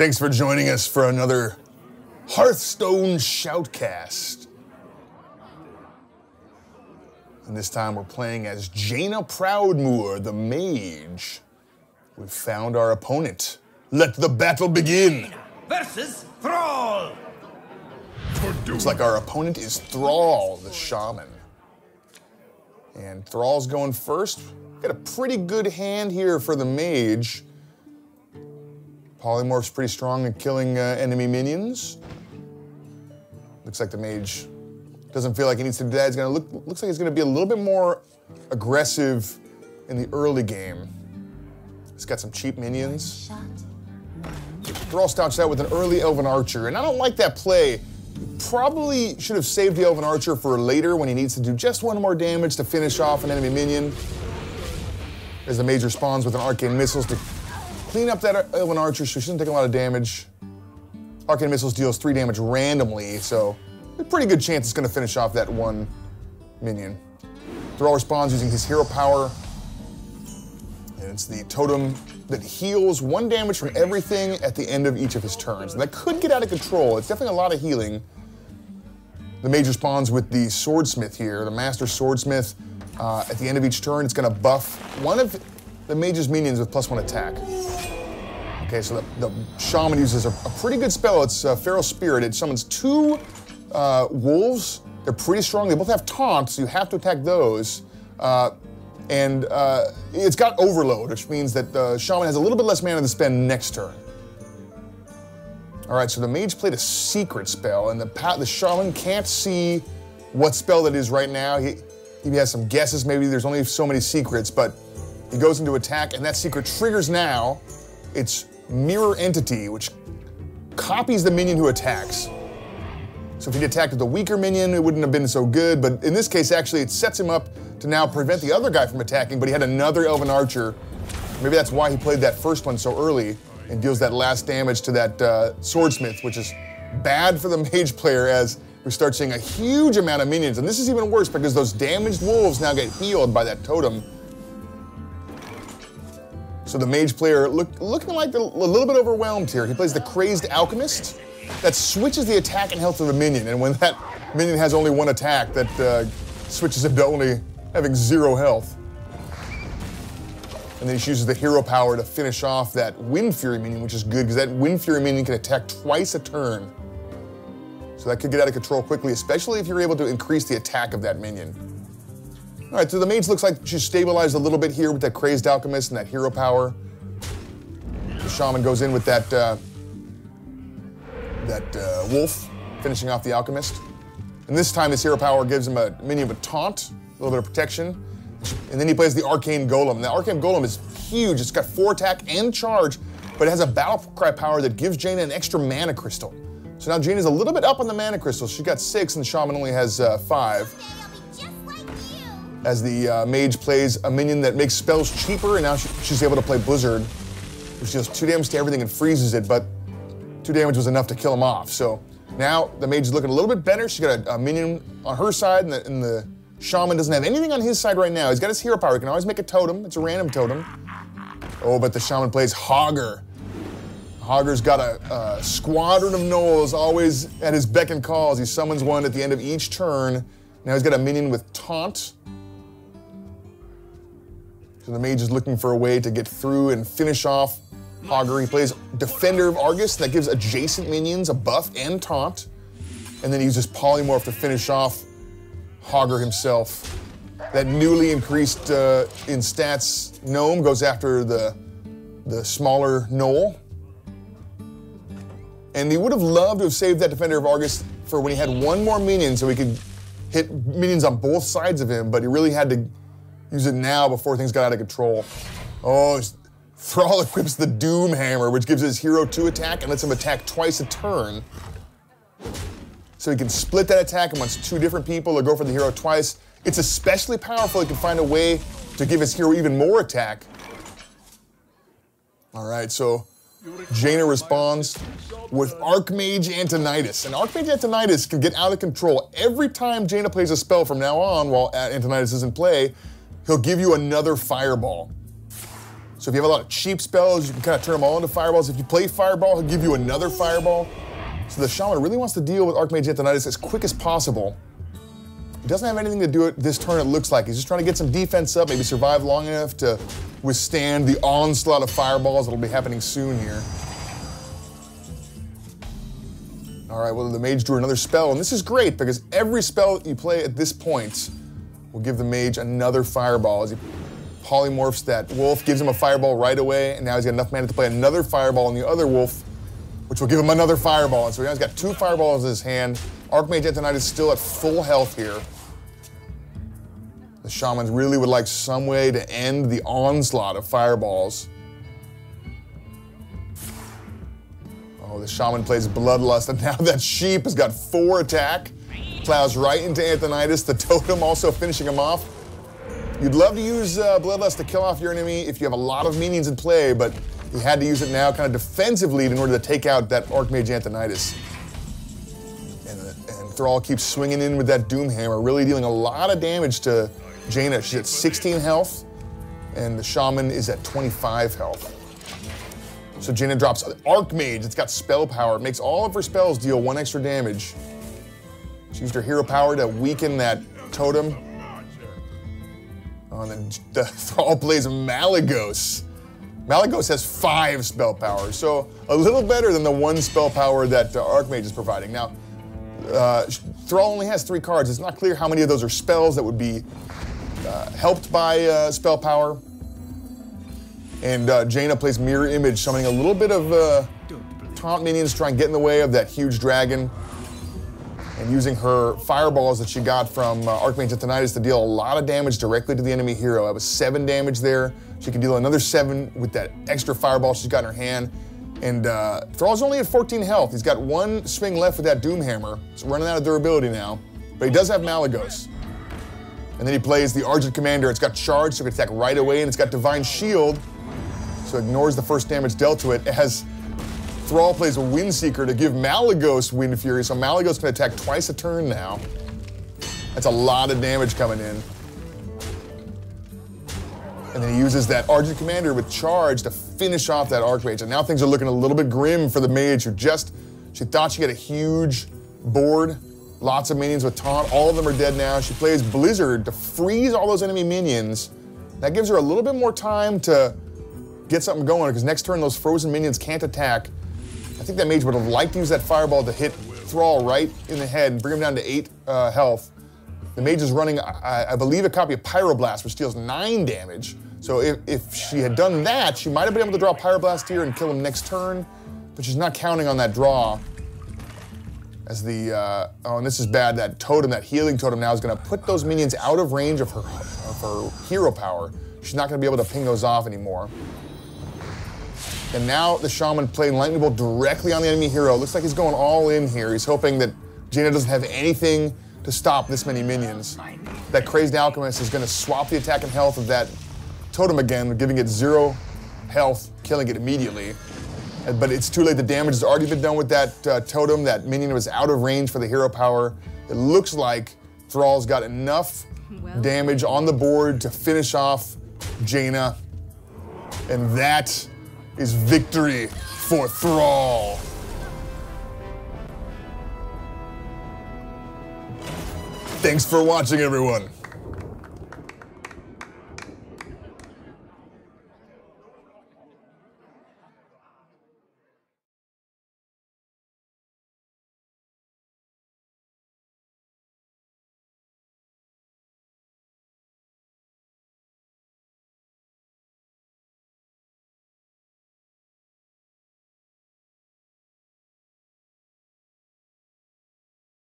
Thanks for joining us for another Hearthstone Shoutcast. And this time we're playing as Jaina Proudmoore, the Mage. We've found our opponent. Let the battle begin! Versus Thrall! Looks like our opponent is Thrall, the Shaman. And Thrall's going first. Got a pretty good hand here for the Mage. Polymorph's pretty strong at killing enemy minions. Looks like the Mage doesn't feel like he needs to do that. Looks like he's gonna be a little bit more aggressive in the early game. He's got some cheap minions. Thrall stouched out with an early Elven Archer, and I don't like that play. Probably should have saved the Elven Archer for later when he needs to do just one more damage to finish off an enemy minion. As the Mage responds with an Arcane Missiles to clean up that Elven Archer so she doesn't take a lot of damage. Arcane Missiles deals 3 damage randomly, so a pretty good chance it's going to finish off that one minion. Thrall responds using his hero power, and it's the totem that heals 1 damage from everything at the end of each of his turns. And that could get out of control. It's definitely a lot of healing. The Mage responds with the Swordsmith here, the Master Swordsmith. At the end of each turn, it's going to buff one of the Mage's minions with +1 attack. Okay, so the Shaman uses a pretty good spell. It's Feral Spirit. It summons 2 wolves. They're pretty strong. They both have taunt, so you have to attack those. And it's got Overload, which means that the Shaman has a little bit less mana to spend next turn. All right, so the Mage played a secret spell, and the Shaman can't see what spell that is right now. He has some guesses. Maybe there's only so many secrets, but he goes into attack, and that secret triggers now. It's Mirror Entity, which copies the minion who attacks. So if he'd attacked with a weaker minion, it wouldn't have been so good, but in this case, actually, it sets him up to now prevent the other guy from attacking, but he had another Elven Archer. Maybe that's why he played that first one so early and deals that last damage to that Swordsmith, which is bad for the Mage player as we start seeing a huge amount of minions. And this is even worse because those damaged wolves now get healed by that totem. So the Mage player looking like a little bit overwhelmed here. He plays the Crazed Alchemist. That switches the attack and health of the minion, and when that minion has only 1 attack, that switches him to only having 0 health. And then he uses the hero power to finish off that Wind Fury minion, which is good, because that Wind Fury minion can attack twice a turn. So that could get out of control quickly, especially if you're able to increase the attack of that minion. All right, so the Mage looks like she's stabilized a little bit here with that Crazed Alchemist and that hero power. The Shaman goes in with that wolf, finishing off the Alchemist. And this time his hero power gives him a minion with taunt, a little bit of protection. And then he plays the Arcane Golem. The Arcane Golem is huge. It's got 4 attack and charge, but it has a battle cry power that gives Jaina an extra mana crystal. So now Jaina's a little bit up on the mana crystals. She got 6 and the Shaman only has 5. As the Mage plays a minion that makes spells cheaper, and now she's able to play Blizzard, which deals 2 damage to everything and freezes it, but 2 damage was enough to kill him off. So now the Mage is looking a little bit better. She's got a minion on her side, and the Shaman doesn't have anything on his side right now. He's got his hero power. He can always make a totem. It's a random totem. Oh, but the Shaman plays Hogger. Hogger's got a squadron of gnolls always at his beck and call as he summons one at the end of each turn. Now he's got a minion with taunt. So the Mage is looking for a way to get through and finish off Hogger. He plays Defender of Argus. That gives adjacent minions a buff and taunt. And then he uses Polymorph to finish off Hogger himself. That newly increased in stats gnome goes after the smaller gnoll. And he would have loved to have saved that Defender of Argus for when he had 1 more minion so he could hit minions on both sides of him, but he really had to use it now before things got out of control. Oh, Thrall equips the Doom Hammer, which gives his hero 2 attack and lets him attack twice a turn. So he can split that attack amongst 2 different people or go for the hero twice. It's especially powerful. He can find a way to give his hero even more attack. All right, so Jaina responds with Archmage Antonidas. And Archmage Antonidas can get out of control. Every time Jaina plays a spell from now on while Antonidas is in play, he'll give you another fireball. So if you have a lot of cheap spells, you can kind of turn them all into fireballs. If you play fireball, he'll give you another fireball. So the Shaman really wants to deal with Archmage Antonidas as quick as possible. He doesn't have anything to do it this turn, it looks like. He's just trying to get some defense up, maybe survive long enough to withstand the onslaught of fireballs that'll be happening soon here. All right, well, the Mage drew another spell, and this is great because every spell that you play at this point will give the Mage another fireball as he polymorphs that wolf, gives him a fireball right away, and now he's got enough mana to play another fireball on the other wolf, which will give him another fireball. And so now he's got 2 fireballs in his hand. Archmage Antonidas is still at full health here. The Shamans really would like some way to end the onslaught of fireballs. Oh, the Shaman plays Bloodlust, and now that sheep has got 4 attack. Plows right into Antonidas, the totem also finishing him off. You'd love to use Bloodlust to kill off your enemy if you have a lot of minions in play, but you had to use it now kind of defensively in order to take out that Archmage Antonidas. And Thrall keeps swinging in with that Doomhammer, really dealing a lot of damage to Jaina. She's at 16 health, and the Shaman is at 25 health. So Jaina drops Archmage, it's got spell power. It makes all of her spells deal 1 extra damage. She used her hero power to weaken that totem. Oh, and then the Thrall plays Malygos. Malygos has 5 spell power, so a little better than the 1 spell power that Archmage is providing. Now, Thrall only has 3 cards. It's not clear how many of those are spells that would be helped by spell power. And Jaina plays Mirror Image, summoning a little bit of taunt minions to try and get in the way of that huge dragon. And using her fireballs that she got from Archmage Antonidas to deal a lot of damage directly to the enemy hero. That was 7 damage there. She can deal another 7 with that extra fireball she's got in her hand. And Thrall's only at 14 health. He's got 1 swing left with that Doomhammer. He's running out of durability now. But he does have Malygos. And then he plays the Argent Commander. It's got charge, so it can attack right away, and it's got Divine Shield, so it ignores the first damage dealt to it, as Thrall plays a Windseeker to give Malygos Wind Fury, so Malygos can attack twice a turn now. That's a lot of damage coming in. And then he uses that Argent Commander with charge to finish off that Archmage. And now things are looking a little bit grim for the Mage, who she thought she had a huge board, lots of minions with taunt. All of them are dead now. She plays Blizzard to freeze all those enemy minions. That gives her a little bit more time to get something going, because next turn those frozen minions can't attack. I think that Mage would have liked to use that fireball to hit Thrall right in the head and bring him down to 8 health. The Mage is running, I believe, a copy of Pyroblast, which deals 9 damage. So if she had done that, she might have been able to draw Pyroblast here and kill him next turn, but she's not counting on that draw. As the, oh, and this is bad, that totem, that healing totem now is gonna put those minions out of range of her hero power. She's not gonna be able to ping those off anymore. And now the Shaman playing Lightning Bolt directly on the enemy hero. Looks like he's going all in here. He's hoping that Jaina doesn't have anything to stop this many minions. That Crazed Alchemist is gonna swap the attack and health of that totem again, giving it 0 health, killing it immediately. But it's too late, the damage has already been done with that totem. That minion was out of range for the hero power. It looks like Thrall's got enough damage on the board to finish off Jaina. And that is victory for Thrall. Thanks for watching, everyone.